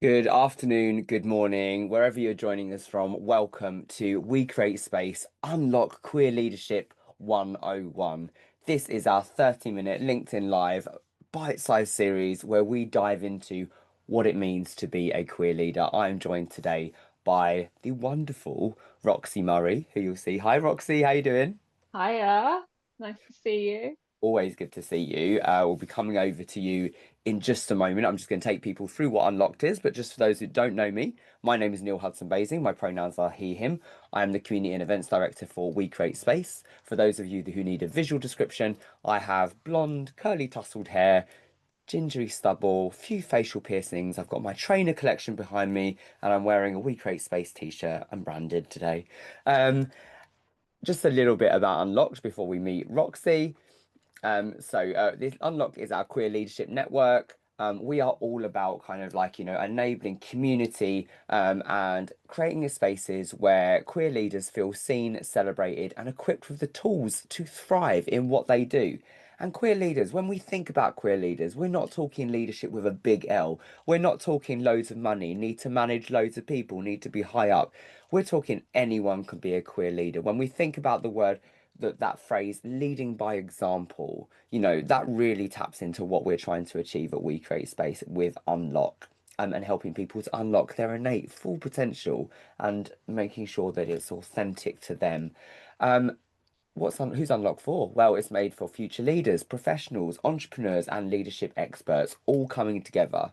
Good afternoon, good morning, wherever you're joining us from. Welcome to We Create Space Unlock Queer Leadership 101. This is our 30-minute LinkedIn Live bite-sized series where we dive into what it means to be a queer leader. I am joined today by the wonderful Roxy Murray, who you'll see. Hi, Roxy, how you doing? Hiya, nice to see you. Always good to see you. We'll be coming over to you in just a moment. I'm just going to take people through what Unlocked is, but just for those who don't know me, my name is Neil Hudson Basing. My pronouns are he, him. I am the Community and Events Director for We Create Space. For those of you who need a visual description, I have blonde, curly, tousled hair, gingery stubble, few facial piercings. I've got my trainer collection behind me, and I'm wearing a We Create Space t-shirt. I'm branded today. Um, just a little bit about Unlocked before we meet Roxy. This Unlocked is our queer leadership network. We are all about kind of like, enabling community and creating spaces where queer leaders feel seen, celebrated, and equipped with the tools to thrive in what they do. And queer leaders, when we think about queer leaders, we're not talking leadership with a big L. We're not talking loads of money, need to manage loads of people, need to be high up. We're talking anyone can be a queer leader. When we think about the word that phrase leading by example, that really taps into what we're trying to achieve at We Create Space with Unlock. And helping people to unlock their innate full potential and making sure that it's authentic to them. Um, who's Unlock for? Well, it's made for future leaders, professionals, entrepreneurs, and leadership experts all coming together.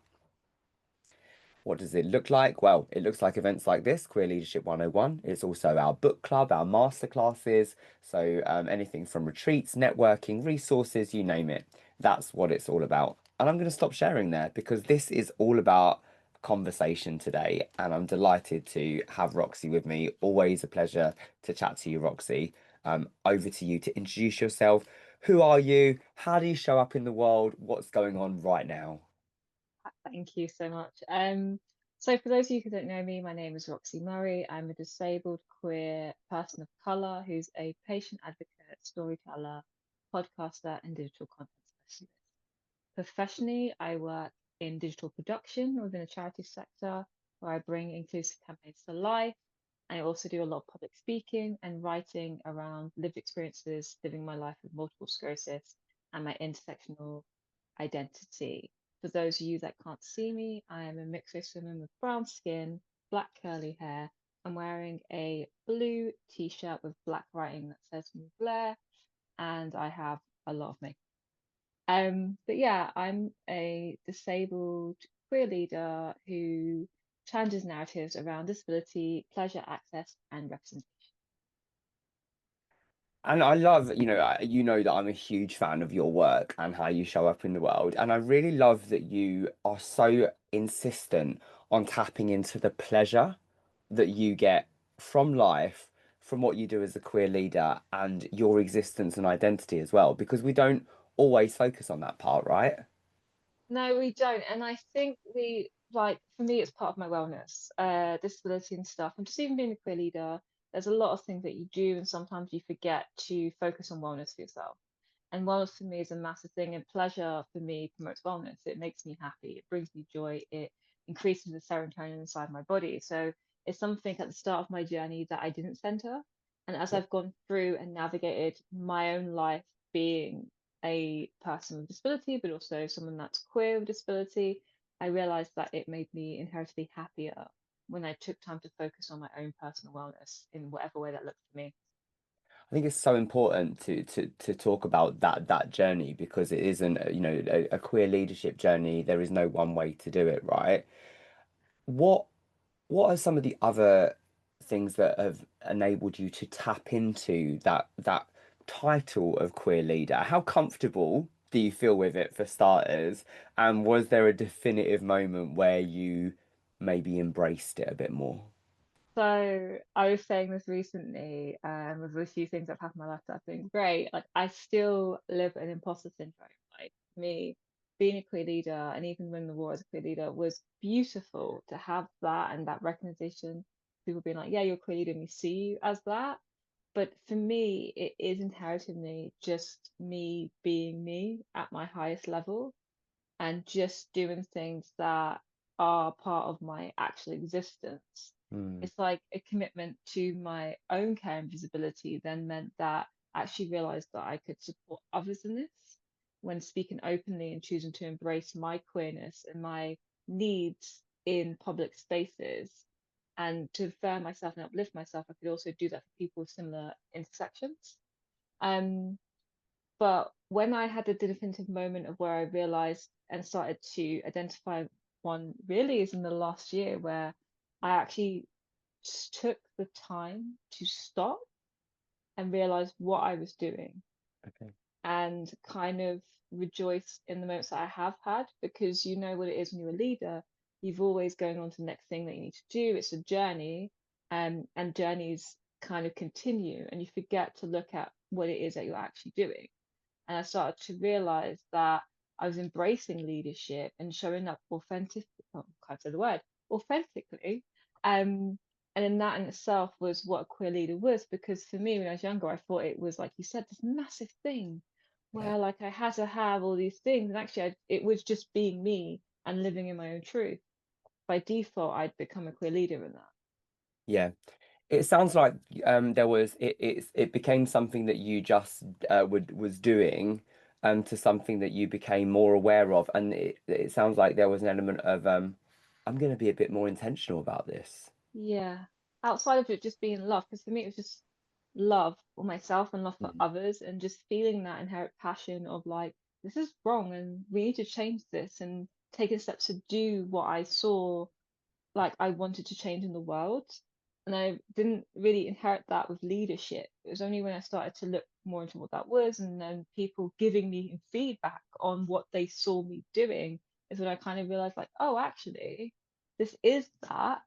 What does it look like? Well, it looks like events like this, Queer Leadership 101. It's also our book club, our masterclasses. So anything from retreats, networking, resources, you name it. That's what it's all about. And I'm going to stop sharing there because this is all about conversation today. And I'm delighted to have Roxy with me. Always a pleasure to chat to you, Roxy. Over to you to introduce yourself. Who are you? How do you show up in the world? What's going on right now? Thank you so much. So for those of you who don't know me, my name is Roxy Murray. I'm a disabled queer person of color who's a patient advocate, storyteller, podcaster, and digital content specialist. Professionally, I work in digital production within the charity sector, where I bring inclusive campaigns to life. I also do a lot of public speaking and writing around lived experiences, living my life with multiple sclerosis and my intersectional identity. For those of you that can't see me, I am a mixed race woman with brown skin, black curly hair. I'm wearing a blue t-shirt with black writing that says Move Blair, and I have a lot of makeup. But yeah, I'm a disabled queer leader who challenges narratives around disability, pleasure, access, and representation. And I love, you know that I'm a huge fan of your work and how you show up in the world. And I really love that you are so insistent on tapping into the pleasure that you get from life, from what you do as a queer leader and your existence and identity as well, because we don't always focus on that part, right? No, we don't. And I think we like for me it's part of my wellness, disability and stuff. And just even being a queer leader, there's a lot of things that you do, and sometimes you forget to focus on wellness for yourself. And wellness for me is a massive thing, and pleasure for me promotes wellness. It makes me happy, it brings me joy, it increases the serotonin inside my body. So it's something at the start of my journey that I didn't center. And as Yeah. I've gone through and navigated my own life being a person with disability, but also someone that's queer with disability, I realized that it made me inherently happier when I took time to focus on my own personal wellness in whatever way that looked for me. I think it's so important to talk about that journey because it isn't, a queer leadership journey. There is no one way to do it, right? What What are some of the other things that have enabled you to tap into that title of queer leader? How comfortable do you feel with it for starters? And was there a definitive moment where you maybe embraced it a bit more? So I was saying this recently, with a few things that have happened in my life that I've been great. Like I still live an imposter syndrome. Like me being a queer leader and even winning the war as a queer leader was beautiful to have that and that recognition. People being like, yeah, you're a queer leader and we see you as that. But for me, it is inherently just me being me at my highest level and just doing things that are part of my actual existence. Mm. It's like a commitment to my own care and visibility then meant that I actually realized that I could support others in this when speaking openly and choosing to embrace my queerness and my needs in public spaces. And to affirm myself and uplift myself, I could also do that for people with similar intersections. Um, but when I had a definitive moment of where I realized and started to identify one really is in the last year where I actually took the time to stop and realize what I was doing Okay. and kind of rejoice in the moments that I have had because you know what it is when you're a leader. You've always going on to the next thing that you need to do. It's a journey, and journeys kind of continue, and you forget to look at what it is that you're actually doing. And I started to realize that I was embracing leadership and showing up oh, can't say the word, authentically. Um, and then that in itself was what a queer leader was, because for me, when I was younger, I thought it was, like you said, this massive thing Yeah. where like I had to have all these things. And actually, it was just being me and living in my own truth. By default, I'd become a queer leader in that. Yeah. It sounds like it became something that you just was doing to something that you became more aware of, and it sounds like there was an element of I'm going to be a bit more intentional about this. Yeah. Outside of it just being love, because for me it was just love for myself and love for Mm. others and just feeling that inherent passion of like, this is wrong and we need to change this and taking steps to do what I saw like I wanted to change in the world. And I didn't really inherit that with leadership. It was only when I started to look more into what that was and then people giving me feedback on what they saw me doing is when I kind of realized like, oh, actually, this is that.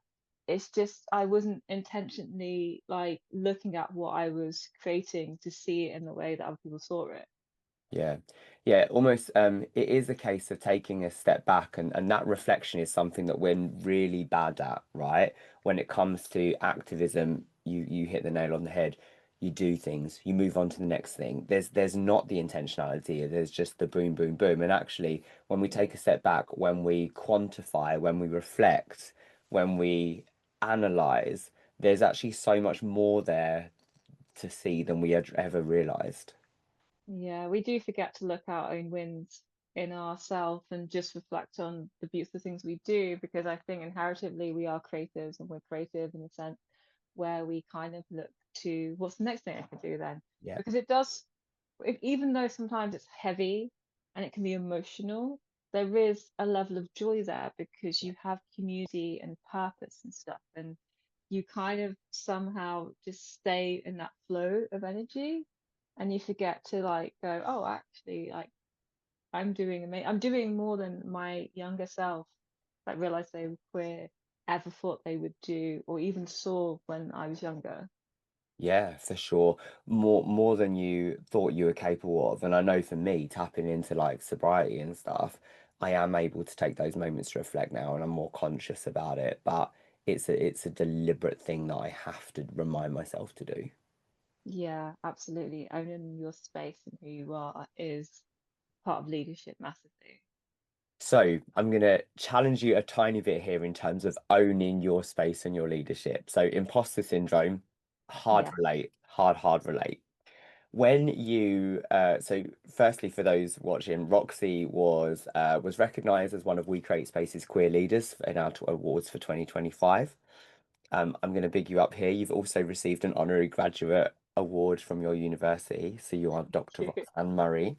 It's just I wasn't intentionally like looking at what I was creating to see it in the way that other people saw it. Yeah. Yeah, almost it is a case of taking a step back and that reflection is something that we're really bad at, right? When it comes to activism, you hit the nail on the head. You do things, you move on to the next thing. There's not the intentionality, there's just the boom, boom, boom. And actually, when we take a step back, when we quantify, when we reflect, when we analyze, there's actually so much more there to see than we had ever realized. Yeah, we do forget to look our own wins in ourselves and just reflect on the beautiful things we do because I think inherently we are creatives and we're creative in a sense where we kind of look to what's the next thing I could do then? Yeah. Because it does, even though sometimes it's heavy and it can be emotional, there is a level of joy there because you have community and purpose and stuff, and you kind of somehow just stay in that flow of energy, and you forget to like go, oh, actually, like I'm doing more than my younger self, like realize they were queer, ever thought they would do, or even saw when I was younger. Yeah, for sure. More than you thought you were capable of. And I know for me, tapping into like sobriety and stuff, I am able to take those moments to reflect now and I'm more conscious about it. But it's a deliberate thing that I have to remind myself to do. Yeah, absolutely. Owning your space and who you are is part of leadership massively. So I'm gonna challenge you a tiny bit here in terms of owning your space and your leadership. So imposter syndrome, hard Yeah. relate, hard relate. When you so firstly for those watching, Roxy was recognized as one of We Create Space's queer leaders in our awards for 2025. I'm going to big you up here. You've also received an honorary graduate award from your university, so you are Dr. Thank you. Roxanne Murray,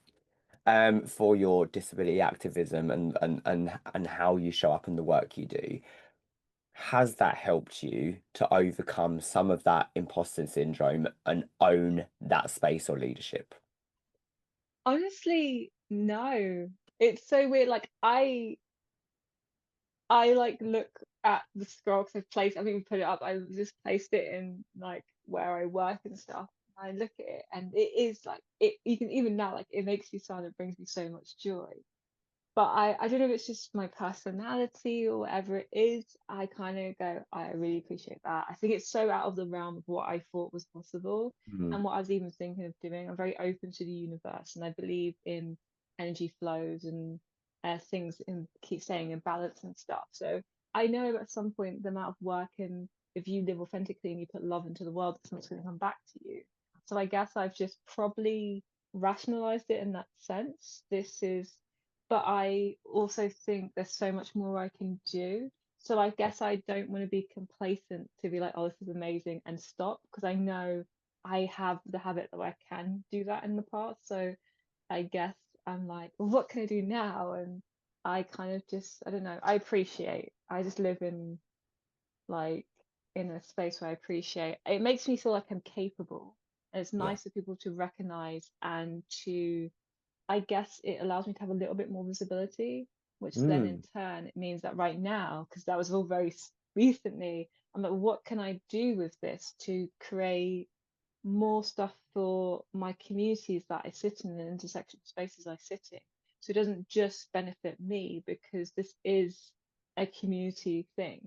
for your disability activism and how you show up and the work you do. Has that helped you to overcome some of that imposter syndrome and own that space or leadership? Honestly, no. It's so weird. Like I like look at the scroll because I haven't even put it up. I just placed it in like where I work and stuff. I look at it and it is like it you can even now like it makes me smile, it brings me so much joy. But I don't know if it's just my personality or whatever it is. I kind of go, I really appreciate that. I think it's so out of the realm of what I thought was possible Mm, and what I was even thinking of doing. I'm very open to the universe and I believe in energy flows and things in keep staying in balance and stuff. So I know at some point the amount of work, and if you live authentically and you put love into the world, something's going to come back to you. So I guess I've just probably rationalized it in that sense. But I also think there's so much more I can do. So I guess I don't want to be complacent to be like, oh, this is amazing and stop, because I know I have the habit that I can do that in the past. So I guess I'm like, well, what can I do now? And I kind of just, I don't know, I just live in like in a space where I appreciate. It makes me feel like I'm capable. And it's Yeah. nice for people to recognize and to, I guess it allows me to have a little bit more visibility, which then in Mm. turn it means that right now, because that was all very recently, I'm like, what can I do with this to create more stuff for my communities that I sit in and intersectional spaces I sit in. So it doesn't just benefit me, because this is a community thing.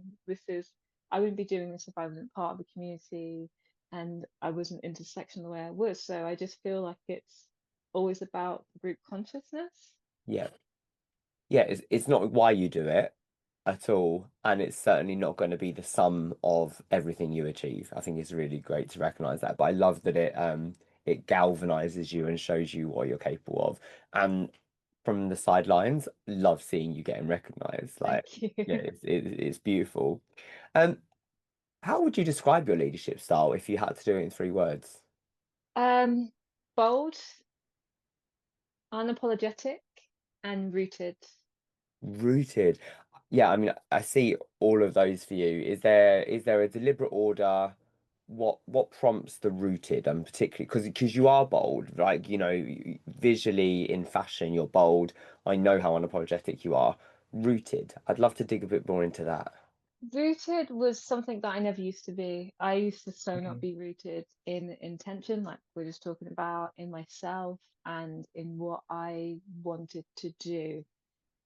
I wouldn't be doing this if I wasn't part of the community and I wasn't intersectional the way I was. So I just feel like it's always about group consciousness. Yeah. Yeah, it's not why you do it at all, and it's certainly not going to be the sum of everything you achieve. I think it's really great to recognize that. But I love that it galvanizes you and shows you what you're capable of. And from the sidelines, love seeing you getting recognized. Like, Thank you. yeah, it's beautiful. Um, how would you describe your leadership style if you had to do it in 3 words? Um, Bold, unapologetic, and rooted. Rooted. Yeah, I mean, I see all of those for you. Is there a deliberate order? What prompts the rooted, and particularly because you are bold, like visually in fashion, you're bold. I know how unapologetic you are. Rooted. I'd love to dig a bit more into that. Rooted was something that I never used to be. I used to so not Okay. be rooted in intention, like we are just talking about, in myself and in what I wanted to do.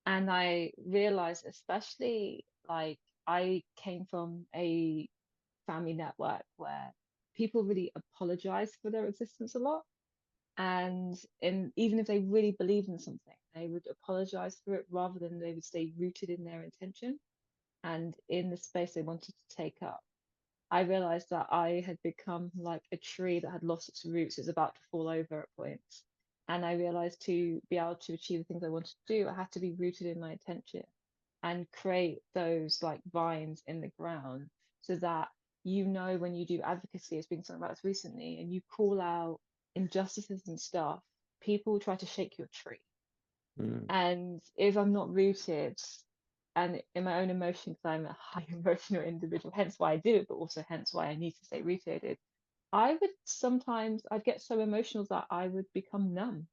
And I realized, especially like I came from a family network where people really apologize for their existence a lot. And even if they really believed in something, they would apologize for it rather than they would stay rooted in their intention and in the space they wanted to take up. I realized that I had become like a tree that had lost its roots, it's about to fall over at points. And I realized to be able to achieve the things I wanted to do, I had to be rooted in my intention and create those like vines in the ground, so that when you do advocacy, as being something about this recently, and you call out injustices and stuff, people try to shake your tree. Mm, And if I'm not rooted and in my own emotion, because I'm a high emotional individual, hence why I do it, but also hence why I need to stay rooted, I'd get so emotional that I would become numb.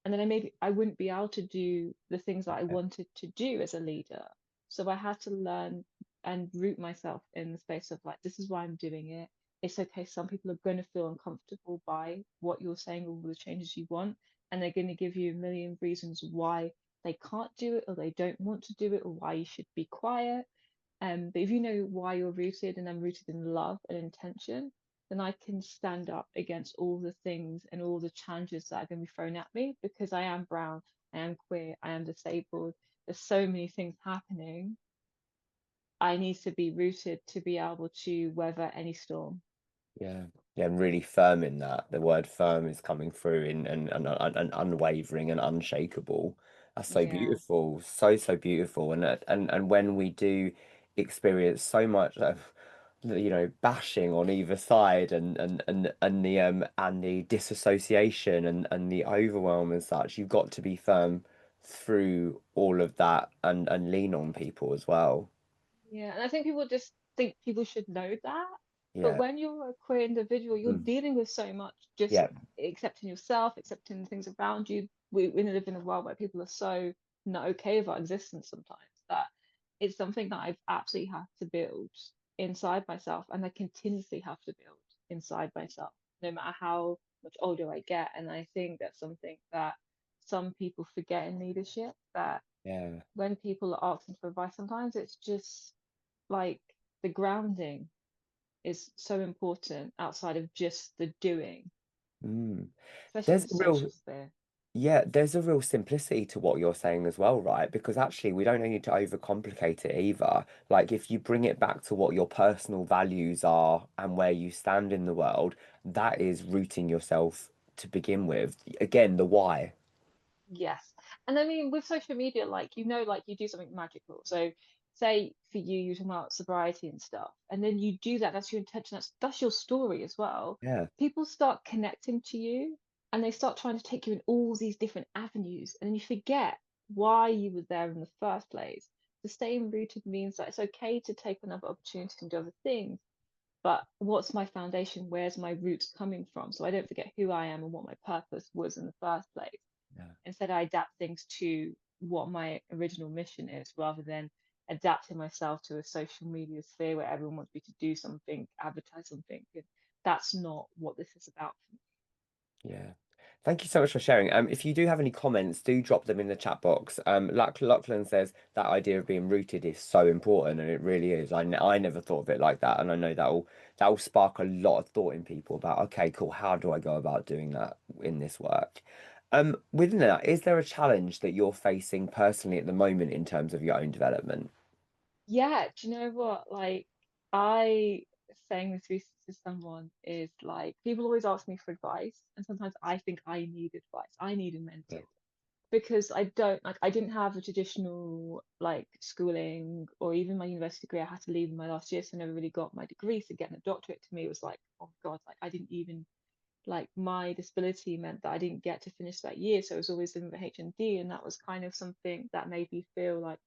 And then I wouldn't be able to do the things that I yeah. wanted to do as a leader. So I had to learn and root myself in the space of like, this is why I'm doing it. It's okay. Some people are going to feel uncomfortable by what you're saying or the changes you want, and they're going to give you a million reasons why they can't do it or they don't want to do it or why you should be quiet. But if you know why you're rooted, and I'm rooted in love and intention, then I can stand up against all the things and all the challenges that are going to be thrown at me, because I am brown, I am queer, I am disabled. There's so many things happening. I need to be rooted to be able to weather any storm. Yeah, yeah, and really firm in that. The word firm is coming through in and unwavering and unshakable. That's so Yeah. beautiful, so beautiful. And when we do experience so much bashing on either side and the disassociation and the overwhelm and such, you've got to be firm through all of that and lean on people as well. Yeah, and I think people just think people should know that. But Yeah. when you're a queer individual, you're Mm. dealing with so much, just Yeah. accepting yourself, accepting the things around you. We live in a world where people are so not okay with our existence sometimes, that it's something that I've absolutely had to build inside myself, and I continuously have to build inside myself, no matter how much older I get. And I think that's something that some people forget in leadership, that Yeah. when people are asking for advice, sometimes it's just like the grounding is so important outside of just the doing, Mm. especially in There's the a real social sphere. Yeah, there's a real simplicity to what you're saying as well, right? Because actually, we don't need to overcomplicate it either. Like, if you bring it back to what your personal values are and where you stand in the world, that is rooting yourself to begin with. Again, the why. Yes. And I mean, with social media, like, like you do something magical. So, say for you, you're talking about sobriety and stuff, and then you do that, that's your intention, that's your story as well. Yeah, People start connecting to you and they start trying to take you in all these different avenues, and then you forget why you were there in the first place. The staying rooted means that it's okay to take another opportunity and do other things, but what's my foundation? Where's my roots coming from? So I don't forget who I am and what my purpose was in the first place. yeah. Instead, I adapt things to what my original mission is rather than adapting myself to a social media sphere where everyone wants me to do something, advertise something. That's not what this is about for me. Yeah. Thank you so much for sharing. If you do have any comments, do drop them in the chat box. Lachlan says that idea of being rooted is so important, and it really is. I never thought of it like that, and I know that will spark a lot of thought in people about, okay, cool, how do I go about doing that in this work? Within that, is there a challenge that you're facing personally at the moment in terms of your own development? Yeah, do you know what? I saying this recently to someone is like, people always ask me for advice, and sometimes I think I need advice. I need a Yeah. mentor because I didn't have a traditional like schooling or even my university degree. I had to leave in my last year, so I never really got my degree. So getting a doctorate to me was like, oh God, like I didn't even like my disability meant that I didn't get to finish that year. So I was always in the HND, and that was kind of something that made me feel like,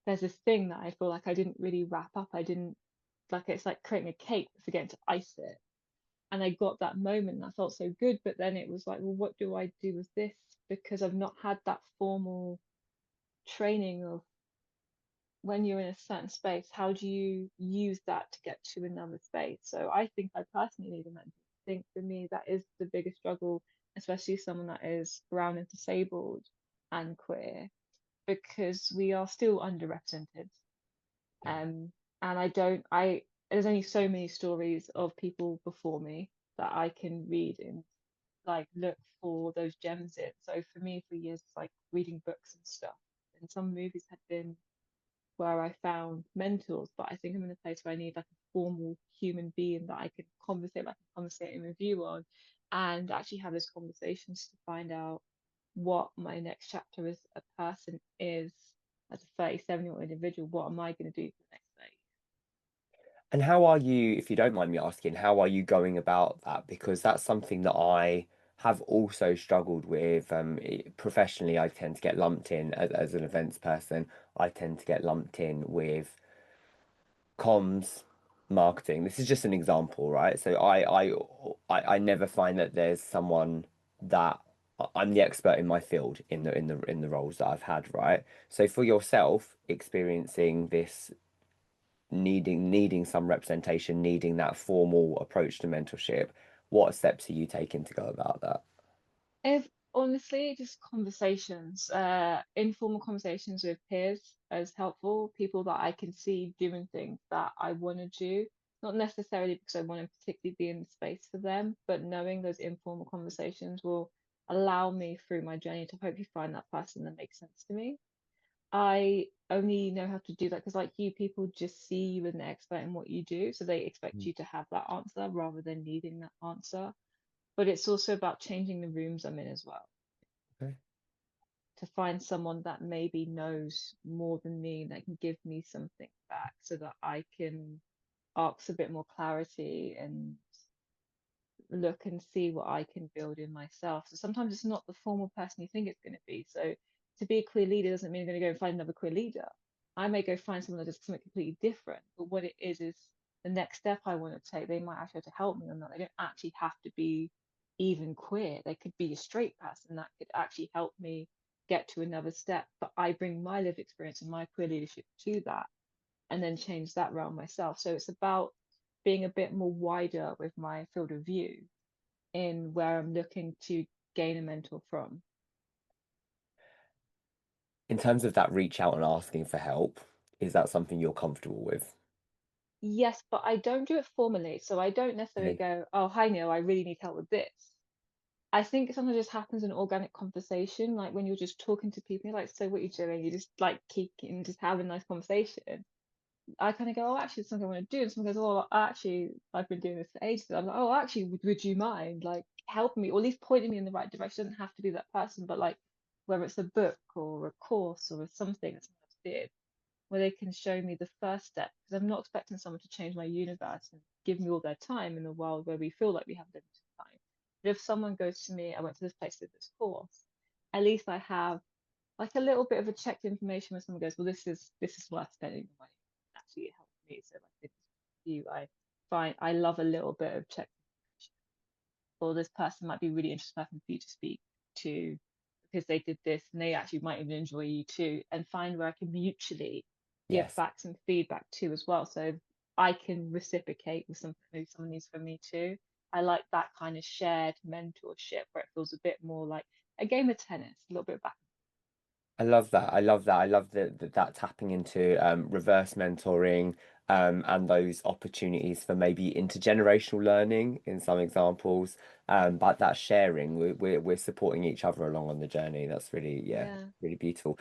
there's this thing that I feel like I didn't really wrap up. I didn't like it's like creating a cake, forgetting to ice it. And I got that moment and I felt so good. But then it was like, well, what do I do with this? Because I've not had that formal training of when you're in a certain space, how do you use that to get to another space? So I think I personally need a mentor. I think for me, that is the biggest struggle, especially someone that is brown and disabled and queer, because we are still underrepresented. Um, and there's only so many stories of people before me that I can read and like look for those gems in. So for me, for years, it's like reading books and stuff. And some movies had been where I found mentors, but I think I'm in a place where I need like a formal human being that I can conversate, like a conversating with you on, and actually have those conversations to find out what my next chapter as a person is as a 37-year-old individual. What am I going to do for the next phase? And how are you, if you don't mind me asking, how are you going about that? Because that's something that I have also struggled with. Professionally, I tend to get lumped in as an events person. I tend to get lumped in with comms, marketing. This is just an example, right? So I never find that there's someone that I'm the expert in my field in the roles that I've had, right? So for yourself, experiencing this needing some representation, needing that formal approach to mentorship, what steps are you taking to go about that? If honestly, just conversations, informal conversations with peers is helpful. People that I can see doing things that I want to do, not necessarily because I want to particularly be in the space for them, but knowing those informal conversations will allow me through my journey to hopefully find that person that makes sense to me. I only know how to do that because, like you, people just see you as an expert in what you do, so they expect Mm. you to have that answer rather than needing that answer. But it's also about changing the rooms I'm in as well, Okay. to find someone that maybe knows more than me that can give me something back so that I can ask a bit more clarity and look and see what I can build in myself. So sometimes it's not the formal person you think it's going to be. So to be a queer leader doesn't mean I'm going to go and find another queer leader. I may go find someone that does something completely different, but what it is the next step I want to take. They might actually have to help me on that. They don't actually have to be even queer. They could be a straight person that could actually help me get to another step. But I bring my lived experience and my queer leadership to that and then change that around myself. So it's about being a bit more wider with my field of view in where I'm looking to gain a mentor from. In terms of that reach out and asking for help, is that something you're comfortable with? Yes, but I don't do it formally. So I don't necessarily Okay. go, oh, hi, Neil, I really need help with this. I think sometimes it just happens in organic conversation, like when you're just talking to people, you're like, so what are you doing? You just like keeping just having a nice conversation. I kind of go, oh, actually, it's something I want to do. And someone goes, oh, actually, I've been doing this for ages. I'm like, oh, actually, would you mind like helping me or at least pointing me in the right direction? It doesn't have to be that person, but like whether it's a book or a course or something that someone else did, where they can show me the first step. Because I'm not expecting someone to change my universe and give me all their time in a world where we feel like we have limited time. But if someone goes to me, I went to this place, did this course, at least I have like a little bit of a checked information when someone goes, well, this is worth spending the money. Actually, it helped me. So like this you, I love a little bit of checked information. Or this person might be a really interesting person for you to speak to because they did this and they actually might even enjoy you too. And find where I can mutually give Yes. back some feedback too as well. So I can reciprocate with something maybe someone needs from me too. I like that kind of shared mentorship where it feels a bit more like a game of tennis, a little bit back. I love that. I love that. I love that tapping into reverse mentoring and those opportunities for maybe intergenerational learning in some examples. But that sharing, we're supporting each other along on the journey. That's really, yeah, Yeah. really beautiful.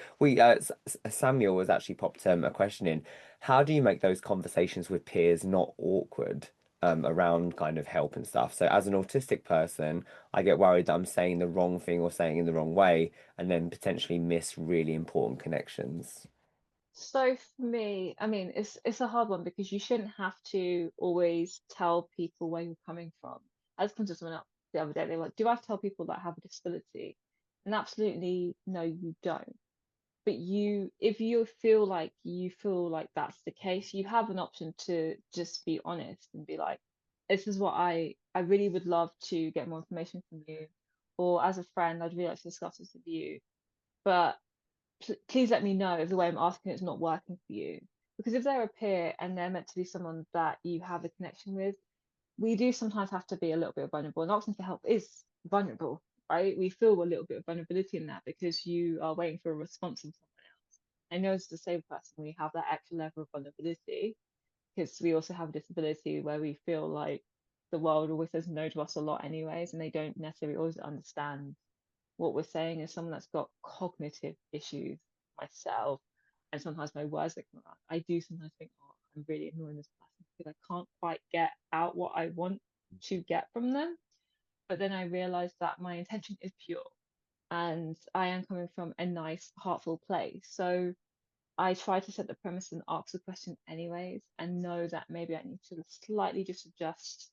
Samuel has actually popped a question in. How do you make those conversations with peers not awkward around kind of help and stuff? So as an autistic person, I get worried that I'm saying the wrong thing or saying it in the wrong way and then potentially miss really important connections. So for me, I mean, it's a hard one because you shouldn't have to always tell people where you're coming from. I just come to someone else the other day, they were like, do I tell people that I have a disability? And absolutely no, you don't. But if you feel like that's the case, you have an option to just be honest and be like, this is what I really would love to get more information from you. Or as a friend, I'd really like to discuss this with you. But please let me know if the way I'm asking it's not working for you. Because if they're a peer and they're meant to be someone that you have a connection with, we do sometimes have to be a little bit vulnerable. And asking for help is vulnerable, right? We feel a little bit of vulnerability in that because you are waiting for a response from someone else. I know as a disabled person, we have that extra level of vulnerability because we also have a disability where we feel like the world always says no to us a lot anyways, and they don't necessarily always understand what we're saying. As someone that's got cognitive issues myself, and sometimes my words that come out, I do sometimes think, oh, I'm really ignoring this person because I can't quite get out what I want to get from them. But then I realize that my intention is pure and I am coming from a nice, heartful place. So I try to set the premise and ask the question anyways, and know that maybe I need to slightly just adjust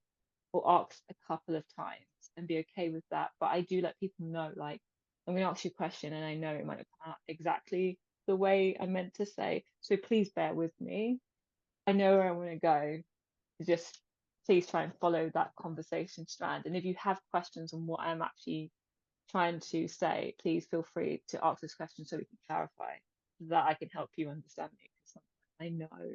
or ask a couple of times and be okay with that. But I do let people know, like, I'm going to ask you a question and I know it might not come out exactly the way I meant to say. So please bear with me. I know where I want to go. Just please try and follow that conversation strand. And if you have questions on what I'm actually trying to say, please feel free to ask this question so we can clarify so that I can help you understand me. Because sometimes I know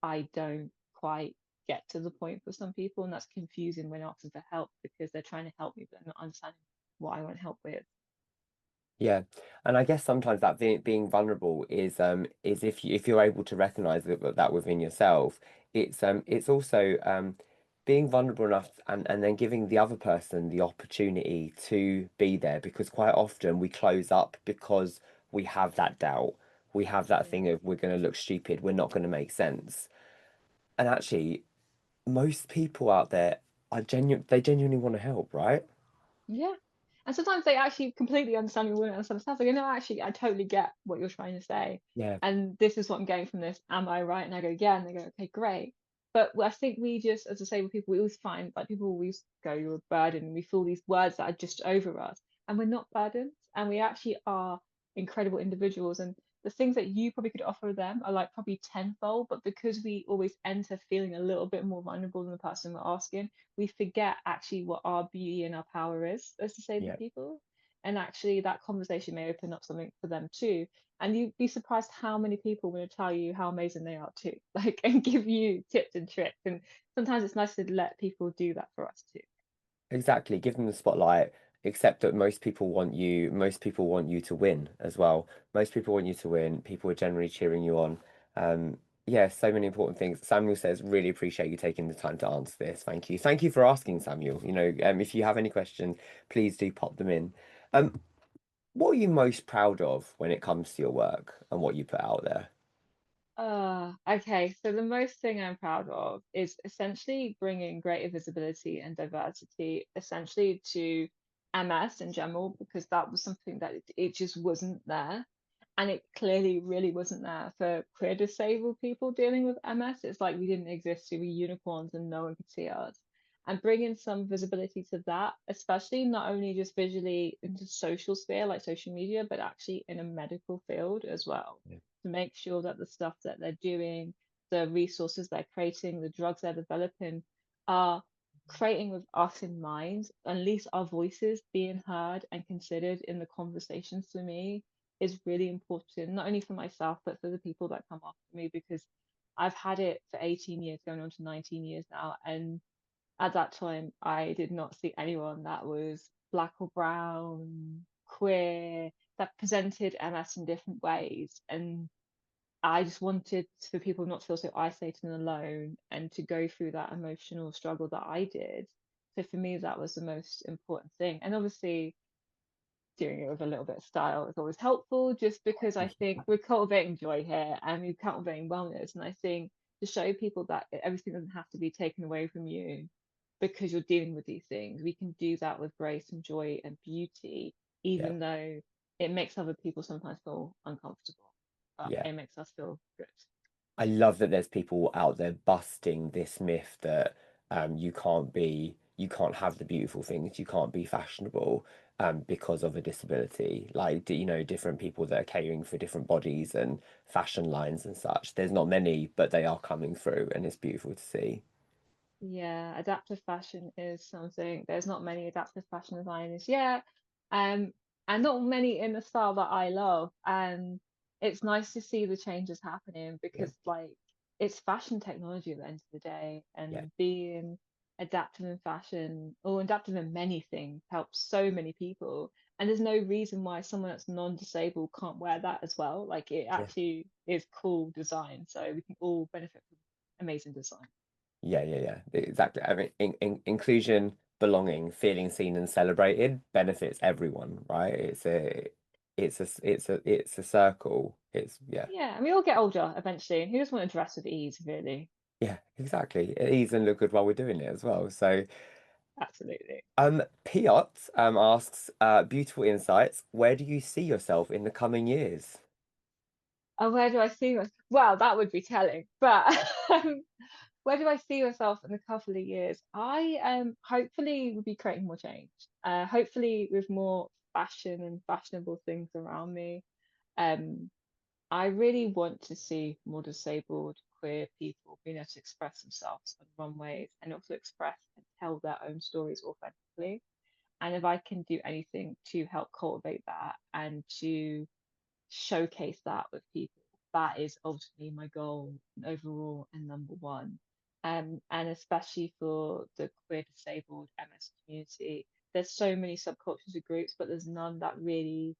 I don't quite get to the point for some people, and that's confusing when asking for help because they're trying to help me, but they're not understanding what I want help with. Yeah, and I guess sometimes that being vulnerable is if you're able to recognize that within yourself, it's also being vulnerable enough and then giving the other person the opportunity to be there because quite often we close up because we have that doubt, we have that Yeah. thing of we're going to look stupid, we're not going to make sense, and actually most people out there are they genuinely want to help, right? Yeah. And sometimes they actually completely understand me when I understand stuff. They go, no, actually, I totally get what you're trying to say. Yeah, And this is what I'm getting from this. Am I right? And I go, yeah. And they go, okay, great. But I think we just, as disabled people, we always find like people always go, you're a burden. We feel these words that are just over us. And we're not burdens. And we actually are incredible individuals. And the things that you probably could offer them are like probably tenfold. But because we always enter feeling a little bit more vulnerable than the person we're asking, we forget actually what our beauty and our power is as disabled yeah. people. And actually, that conversation may open up something for them too. And you'd be surprised how many people want to tell you how amazing they are too, like, and give you tips and tricks. And sometimes it's nice to let people do that for us too. Exactly, give them the spotlight, except that most people want you to win as well. Most people want you to win. People are generally cheering you on. Yeah, so many important things. Samuel says, really appreciate you taking the time to answer this. Thank you. Thank you for asking, Samuel. If you have any questions, please do pop them in. Um, what are you most proud of when it comes to your work and what you put out there? Okay. So the most thing I'm proud of is essentially bringing greater visibility and diversity, essentially to MS in general, because that was something that it just wasn't there. And it clearly really wasn't there for queer disabled people dealing with MS. It's like we didn't exist, we were unicorns and no one could see us. And bringing some visibility to that, especially not only just visually into social sphere like social media, but actually in a medical field as well, Yeah. to make sure that the stuff that they're doing, the resources they're creating, the drugs they're developing are creating with us in mind, at least our voices being heard and considered in the conversations for me is really important, not only for myself, but for the people that come after me, because I've had it for 18 years, going on to 19 years now. And at that time, I did not see anyone that was black or brown, queer, that presented MS in different ways. And I just wanted for people not to feel so isolated and alone and to go through that emotional struggle that I did. So for me, that was the most important thing. And obviously, doing it with a little bit of style is always helpful, just because I think we're cultivating joy here and we're cultivating wellness. And I think to show people that everything doesn't have to be taken away from you because you're dealing with these things, we can do that with grace and joy and beauty, Yeah. even though it makes other people sometimes feel uncomfortable, but Yeah. it makes us feel good. I love that there's people out there busting this myth that you can't have the beautiful things, you can't be fashionable because of a disability. Like, different people that are catering for different bodies and fashion lines and such. There's not many, but they are coming through, and it's beautiful to see. Yeah, adaptive fashion is something. There's not many adaptive fashion designers yet, um, and not many in the style that I love. And it's nice to see the changes happening Yeah, because, like, it's fashion technology at the end of the day, yeah, and being adaptive in fashion or adaptive in many things helps so many people. And there's no reason why someone that's non-disabled can't wear that as well. Like, it yeah, actually is cool design, so we can all benefit from amazing design. yeah, yeah, yeah. Exactly. I mean, inclusion, belonging, feeling seen and celebrated benefits everyone, right? It's a circle. It's yeah. Yeah, and we all get older eventually, and who doesn't want to dress with ease, really? Yeah, exactly. Ease and look good while we're doing it as well. So, Absolutely. Piot asks, beautiful insights. Where do you see yourself in the coming years? And where do I see myself? Well, that would be telling, but where do I see myself in a couple of years? I hopefully will be creating more change. Hopefully with more fashion and fashionable things around me. Um, I really want to see more disabled queer people being able to express themselves on runways and also express and tell their own stories authentically. And if I can do anything to help cultivate that and to showcase that with people, that is ultimately my goal overall and number one. And especially for the queer disabled MS community, there's so many subcultures and groups, but there's none that really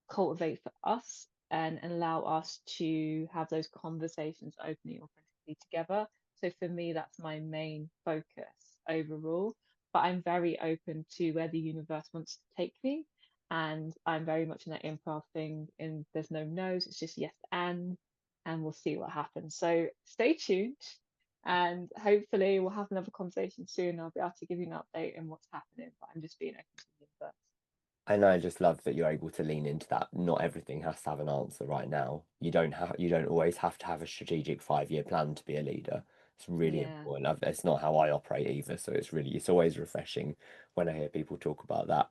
cultivate for us and allow us to have those conversations openly, authentically together. So for me, that's my main focus overall. But I'm very open to where the universe wants to take me. And I'm very much in that improv thing. And there's no no's, it's just yes and we'll see what happens. So stay tuned. And hopefully we'll have another conversation soon. I'll be able to give you an update on what's happening. But I'm just being open to the universe. And I just love that you're able to lean into that. Not everything has to have an answer right now. You don't always have to have a strategic 5-year plan to be a leader. It's really Yeah. important. It's not how I operate either. So it's always refreshing when I hear people talk about that.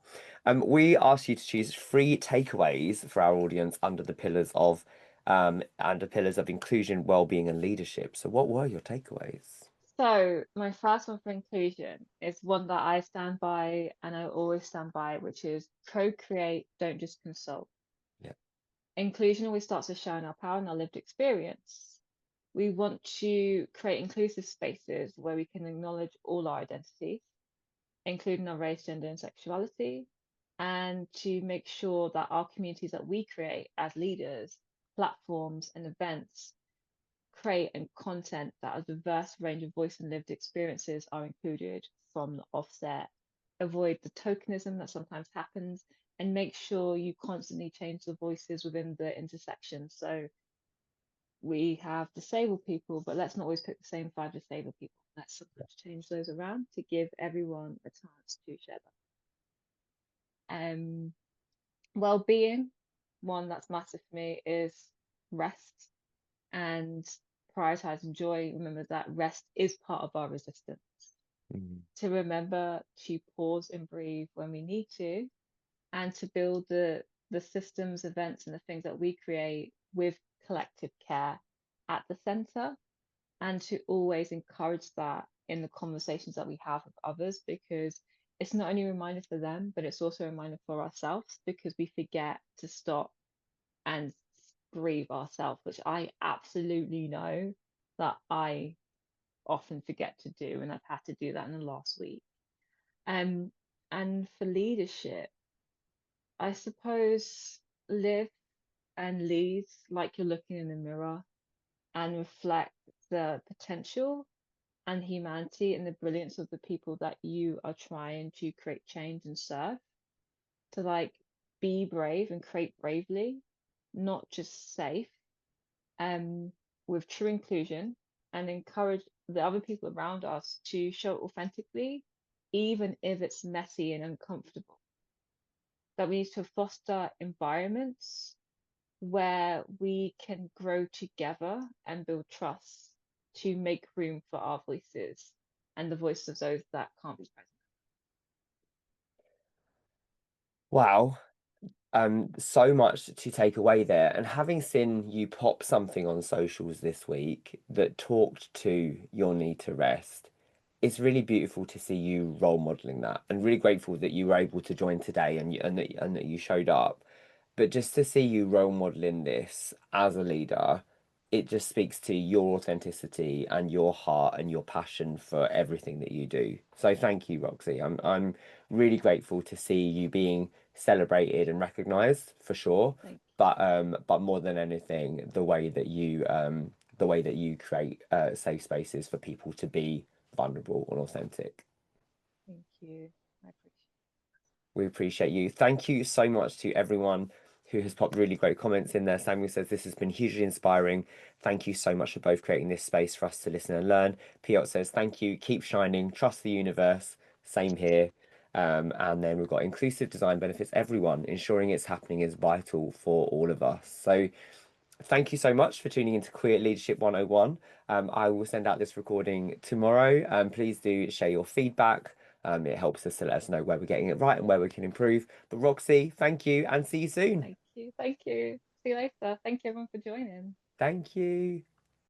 We ask you to choose 3 takeaways for our audience under pillars of inclusion, well-being, and leadership. So what were your takeaways? So, my first one for inclusion is one that I stand by and I always stand by, which is co-create, don't just consult. Yeah, Inclusion always starts with showing our power and our lived experience. We want to create inclusive spaces where we can acknowledge all our identities, including our race, gender, and sexuality, and to make sure that our communities that we create as leaders, platforms, and events create and content that a diverse range of voice and lived experiences are included from the offset. Avoid the tokenism that sometimes happens, and make sure you constantly change the voices within the intersection. So we have disabled people, but let's not always pick the same five disabled people. Let's sometimes change those around to give everyone a chance to share that. Well-being, one that's massive for me is rest and prioritizing joy. Remember that rest is part of our resistance. Mm. To remember to pause and breathe when we need to, and to build the systems, events, and the things that we create with collective care at the center, and to always encourage that in the conversations that we have with others, because it's not only a reminder for them, but it's also a reminder for ourselves, because we forget to stop and breathe ourselves, which I absolutely know that I often forget to do, and I've had to do that in the last week. Um, and for leadership, I suppose live and lead like you're looking in the mirror, and reflect the potential and humanity and the brilliance of the people that you are trying to create change and serve. To like be brave and create bravely, not just safe, um, with true inclusion, and encourage the other people around us to show it authentically, even if it's messy and uncomfortable. That we need to foster environments where we can grow together and build trust to make room for our voices and the voices of those that can't be present. Wow. So much to take away there. And having seen you pop something on socials this week that talked to your need to rest, it's really beautiful to see you role modeling that, and really grateful that you were able to join today and that you showed up. But just to see you role modeling this as a leader, it just speaks to your authenticity and your heart and your passion for everything that you do. So thank you, Roxy. I'm really grateful to see you being celebrated and recognized for sure. Thank But more than anything, the way that you create safe spaces for people to be vulnerable and authentic. thank you. I appreciate We appreciate you. Thank you so much to everyone who has popped really great comments in there. Samuel says this has been hugely inspiring. Thank you so much for both creating this space for us to listen and learn. Piot says thank you. Keep shining. Trust the universe. Same here. And then we've got inclusive design benefits everyone. Ensuring it's happening is vital for all of us. So thank you so much for tuning into Queer Leadership 101. I will send out this recording tomorrow. Please do share your feedback. It helps us to let us know where we're getting it right and where we can improve. But Roxy, thank you and see you soon. Thank you. Thank you. See you later. Thank you everyone for joining. Thank you.